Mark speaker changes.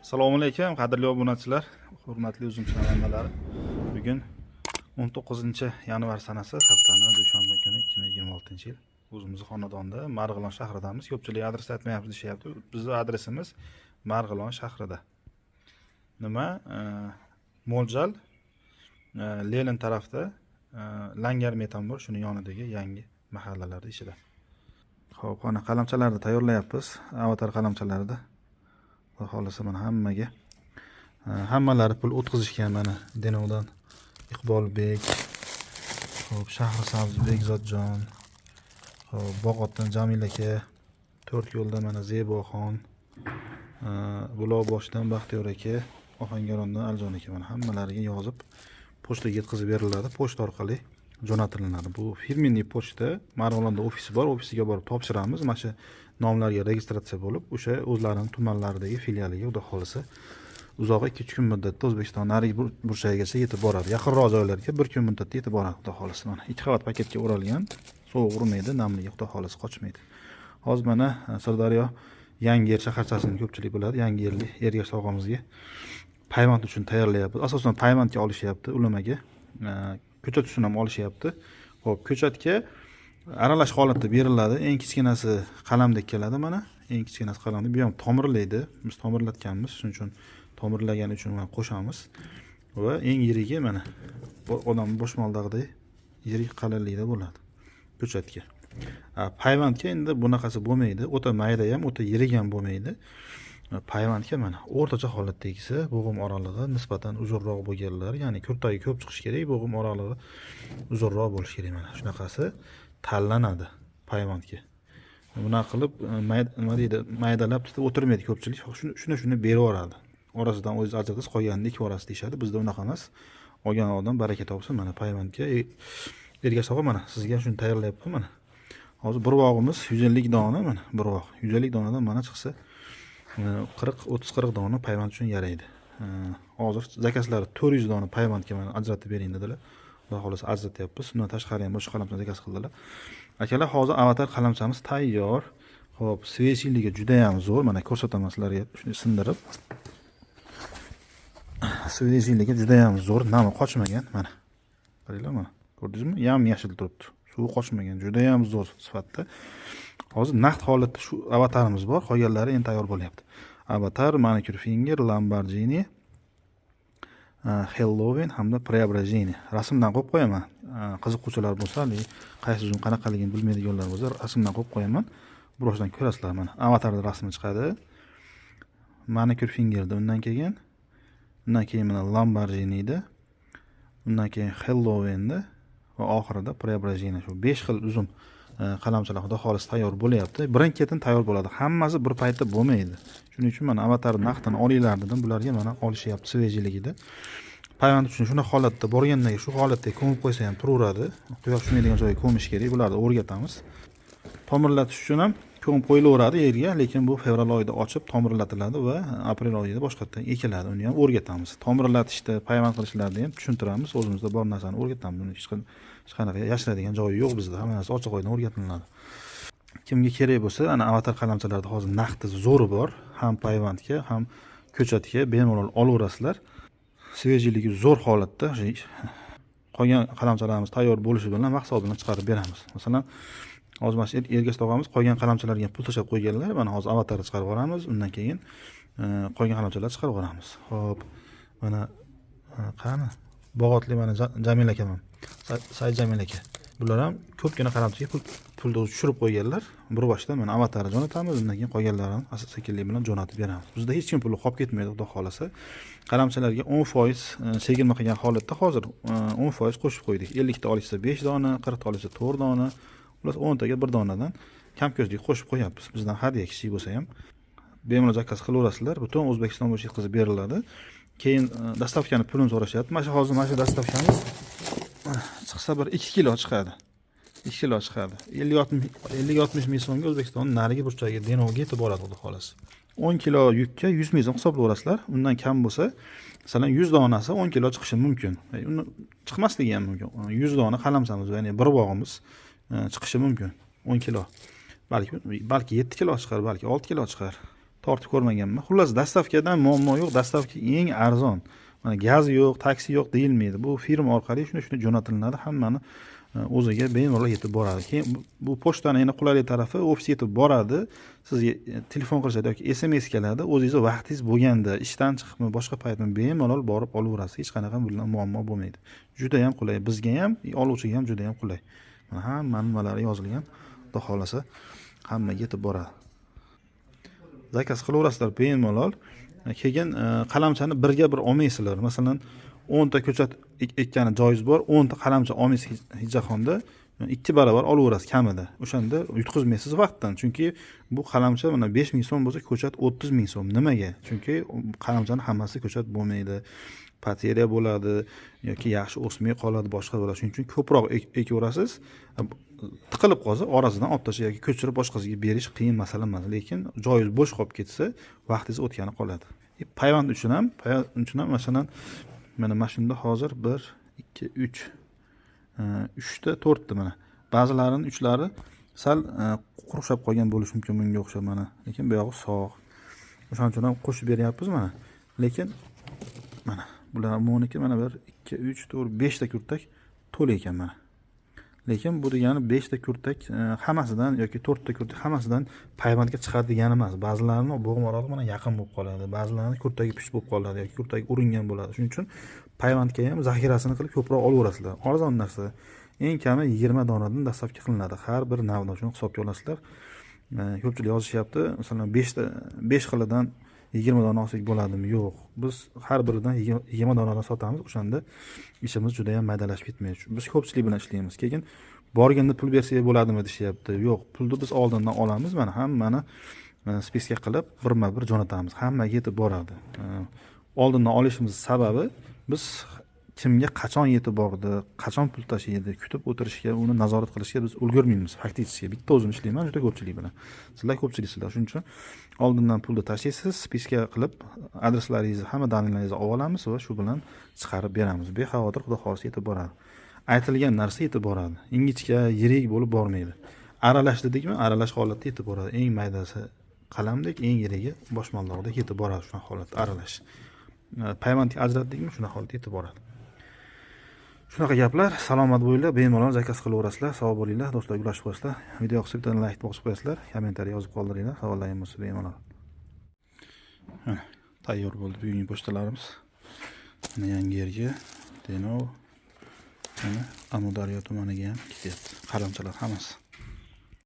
Speaker 1: Assalomu alaykum, qadrli obunachilar, hurmatli uzum sharmanalari. Bugun 19-yanvar sanasi, haftani dushanba kuni 2026-yil. O'zimiz xonadonda Marg'ilon shahridamiz. Ko'pchilik adres aytmayapmiz deyapti. Bizning adresimiz Marg'ilon shahrida. Nima? Mo'ljal Lenin tarafda Langar metan bor, shuni yonidagi yangi mahallalarda ichida. Xo'p, ana qalamchalarni tayyorlayapmiz. Avatar qalamchalarida. Xohlasa mana hammalari pul o'tkazishgan mana Denovdan Iqbolbek, xo'p Shahrisabz Bekzodjon, xo'p Bog'otdan Jamil aka, To'rtyo'lda mana Zeboxon, Buloqboshdan Baxtiyor aka, Ohangarondan Aljon aka, mana hammalariga yozib pochtaga yetkazib beriladi, pochta orqali jo'natilinadi. Bu firmenniy pochta, Marg'ilonda ofisi bor, ofisiga borib topshiramiz. Mana shu nomlarga registratsiya bo'lib, o'sha o'zlarining tumanlaridagi filialiga xudo xolisa uzoq 2-3 kun muddatda O'zbekiston narigi burchagigacha yetib boradi. Yaqinroq joylarga 1 kun muddatda yetib boradi xudo xolisa. Mana 2 qavat paketga o'ralgan, sovuq urmaydi, namligi xudo xolisa qochmaydi. Hozir mana Sirdaryo Yangiyer shaharchasini ko'pchilik biladi. Yangiyerlik Ergash tog'amizga payvand uchun tayyorlayapmiz. Asosan payvandga olishyapti, ulamaga. Ko'chat uchun ham olishyapti. Xo'p, ko'chatga aralash holatda beriladi. Eng kichkinasi qalamdek keladi mana. Eng kichkinasi qalamda. Bu ham tomirlaydi. Biz tomirlatganmiz. Shuning uchun tomirlagani uchun mana qo'shamiz. Va eng yirigi mana odam boshmoldagidek yirik qalinlikda bo'ladi ko'chatga. Payvandga endi bunaqasi bo'lmaydi. O'ta mayda ham, o'ta yirik ham bo'lmaydi. Payvandga mana o'rtacha holatdagisi bo'g'im oralig'i nisbatan uzunroq bo'lganlar, ya'ni kurtagi ko'p chiqish kerak, bo'g'im oralig'i uzunroq bo'lishi kerak mana. Shunaqasi tanlanadi payvandga. Bunaqa qilib nima deydi, maydalab tutib o'tirmaydi ko'pchilik. Shuni berib yuboradi. Orasidan o'zingiz ajratasiz, qolganini ikki orasi deyshadi. Bizda unaqa emas. Olgan odam baraka topsin. Mana payvandga Ergash tog'a mana sizga shuni tayyorlayapman mana. Hozir bir vog'imiz 150 dona mana, bir vog'. 150 donadan mana chiqsa 30-40 dona payvand uchun yaraydi. Hozir zakazlar 400 dona payvandga mana ajratib bering dedilar. Xudo xolasa ajratyapmiz. Undan tashqari ham boshqa qalamcha zakaz qildilar. Akalar, hozir avatar qalamchamiz tayyor. Xo'p, svejligi juda ham zo'r. Mana ko'rsataman sizlarga shuni sindirib. Svejligi juda ham zo'r, nami qochmagan mana. Qaranglar mana. Ko'rdingizmi? Yam-yashil turibdi. Suvi qochmagan, juda ham zo'r sifatda. Hozir naqd holatda shu avatarimiz bor, qolganlari endi tayyor bo'lyapti. Avatar, Manicure Finger, Lamborghini, Halloween hamda Preobrazение. Rasmdan qo'yib qo'yaman. Qiziquvchilar bo'lsa, qaysi uzun qanaqaligini bilmaydiganlar bo'lsa, rasmdan qo'yib qo'yaman. Broshdan ko'rasizlar mana. Avatarda rasmi chiqadi. Manicure Fingerda undan keyin mana Lamborghini'da, undan keyin Halloween'da va oxirida Preobrazение. Shu 5 xil uzun qalamchalar xudo xolis tayyor bo'lyapti. Birin-ketin tayyor bo'ladi. Hammasi bir paytda bo'lmaydi. Shuning uchun mana avatar naqdini olinglar dedim. Bularga mana olishyapti svejligida. Payvand uchun shuna holatda borganda shu holatda ko'mib qo'ysa ham turaveradi. Quyosh tushmaydigan joyga ko'mish kerak. Bularni o'rgatamiz. Tomirlatish uchun ham ko'mib qo'yilaveradi yerga, lekin bu fevral oyida ochib tomirlatiladi va aprel oyida boshqatdan ekiladi. Uni ham o'rgatamiz. Tomirlatishda, payvand qilishlarni ham tushuntiramiz. O'zimizda bor narsani o'rgatamiz. Buni hech qanaqa yashiradigan joyi yo'q bizda. Hamma narsa ochiq oydan o'rgatiladi. Kimga kerak bo'lsa, ana avatar qalamchalarda hozir naqdi zo'ri bor. Ham payvandga, ham ko'chatga bemalol olaverasizlar. Svejligi zo'r holatda qolgan qalamchalarimiz tayyor bo'lishi bilan maqsad bilan chiqarib beramiz. Masalan, hozir mana Ergash tog'amiz qolgan qalamchalarga pul tashlab qo'yganlar. Mana hozir avatarni chiqarib yuboramiz. Undan keyin qolgan qalamchalarni chiqarib yuboramiz. Xo'p, mana qani Bog'otli mana Jamil akam, Said Jamil aka. Bular ham ko'pgina qalamchaga pulni tushirib qo'yganlar. Bir boshdan mana avatarni jo'natamiz, undan keyin qolganlarini asta-sekinlik bilan jo'natib beramiz. Bizda hech kim puli qolib ketmaydi, xudo xolasa. Qalamchalarga 10% chegirma qilgan holatda hozir 10% qo'shib qo'ydik. 50 ta olishsa 5 dona, 40 ta olishsa 4 dona, ular 10 taga 1 donadan kamko'zlik qo'shib qo'yapmiz. Bizdan hadya kichik bo'lsa ham bemalol zakaz qilaverasizlar. Butun O'zbekiston bo'yicha yetkazib beriladi. Keyin dastavkani pulini so'rashyapti. Hozir mana shu dastavkamiz chiqsa bir 2 kilo chiqadi. 2 kilo chiqadi. 50-60 ming so'mga O'zbekistonning narigi burchagiga Denovga yetib boradi, xudo xolasa. 10 kilo yukka 100 ming so'm hisoblayverasizlar. Undan kam bo'lsa, masalan 100 donasi 10 kilo chiqishi mumkin. Uni chiqmasligi ham mumkin. 100 dona qalamchamiz, ya'ni bir bog'imiz chiqishi mumkin. 10 kilo. Balki 7 kilo chiqar, balki 6 kilo chiqar. tortib ko'rmaganman. Xullas, dastavkadan muammo yo'q. Dastavka eng arzon. Mana gaz yo'q, taksi yo'q deyilmaydi. Bu firma orqali shuni jo'natilinadi, hammani o'ziga bemalol yetib boradi. Keyin bu pochtani yana qulaylik tarafi, ofis yetib boradi, sizga telefon qilishadi yoki SMS keladi. O'zingiz vaqtingiz bo'lganda, ishdan chiqibmi, boshqa paytmi bemalol borib olaverasiz. Hech qanaqa bundan muammo bo'lmaydi. Juda ham qulay, bizga ham, oluvchiga ham juda ham qulay. Mana hamma nimalari yozilgan. Xudo xolasa hammaga yetib boradi. Zakaz qilaverasizlar bemalol. Keyin qalamchani birga bir olmaysizlar. Masalan, 10 ta ko'chat ekkani joyiz bor, 10 ta qalamcha olmaysiz hijjahonda 2 barobar olaverasiz kamida. O'shanda yutqizmaysiz vaqtdan. Chunki bu qalamcha mana 5000 so'm bo'lsa, ko'chat 30 000 so'm. Nimaga? Chunki qalamchani hammasi ko'chat bo'lmaydi. Pateriya bo'ladi yoki yaxshi o'smay qoladi, boshqa bo'ladi. Shuning uchun ko'proq ekaverasiz. Tiqilib qolsa, orasidan olib tashlash yoki ko'chirib boshqasiga berish qiyin masala emas, lekin joyiz bo'sh qolib ketsa, vaqtingiz o'tgani qoladi. Payvand uchun ham masalan mana shunda hozir 1 2 3 3 ta 4 ta mana. Ba'zilarining uchlari sal quruqshab qolgan bo'lishi mumkin bunga o'xshab mana, lekin bu yog'i sog'. O'shaning uchun ham qo'shib beryapmiz mana. Lekin mana bular moniki mana 1 2 3 4 5 ta kurtak to'la ekan mana. Lekin bu degani 5 ta kurtak hammasidan yoki 4 ta kurtak hammasidan payvandga chiqadi degani emas. Ba'zilarining bo'g'morog'i mana yaqin bo'lib qoladi. Ba'zilarining kurtagi pish bo'lib qoladi yoki kurtagi uringan bo'ladi. Shuning uchun payvandga ham zaxirasini qilib ko'proq olaverasizlar. Arzon narsa. Eng kami 20 donadan dastavka qilinadi. Har bir navdan shuni hisobga olasizlar. Ko'pchilik yozishyapti. Masalan 5 xilidan 20 dona olsak bo'ladimi? Yo'q. Biz har biridan 20 donadan sotamiz. O'shanda ishimiz juda ham maydalashib ketmaydi. Biz ko'pchilik bilan ishlaymiz. Keyin borganda pul bersak bo'ladimi deyapti. Yo'q, pulni biz oldindan olamiz. Mana hammani spiska qilib birma-bir jo'natamiz. Hammaga yetib boradi. Oldindan olishimiz sababi biz kimga qachon yetib bordi, qachon pul tashlaydi, kutib o'tirishga, uni nazorat qilishga biz ulgurmaymiz. Faktichki bitta o'zim ishlayman, juda ko'pchilik bilan. Sizlar ko'pchiliksizlar. Shuning uchun oldindan pulni tashlaysiz, spiska qilib adreslaringizni, hamma dalillarningizni olamiz va shu bilan chiqarib beramiz. Bexavotir, xudo xolisa yetib boradi. Aytilgan narsa yetib boradi. Ingichka, yirik bo'lib bormaydi. Aralash dedikmi? Aralash holatda yetib boradi. Eng maydasi qalamdek, eng yirigi boshmaldoqdek yetib boradi shunaqa holatda aralash. Payvandga ajratdikmi? Shunaqa holatda yetib boradi. Shunaqa gaplar. Salomat bo'linglar, bemalol zakaz qilaverasizlar. Sog' bo'linglar, do'stlar, ulashib qo'yasizlar. Video yoqsa bitta like bosib qo'yasizlar, kommentariy yozib qoldiringlar. Savollaringiz bo'lsa bemalol. Tayyor bo'ldi bugungi pochtalarimiz. Mana yangi yerga Denov, mana Amudaryo tumaniga ham ketyapti. Qalamchalar hammasi.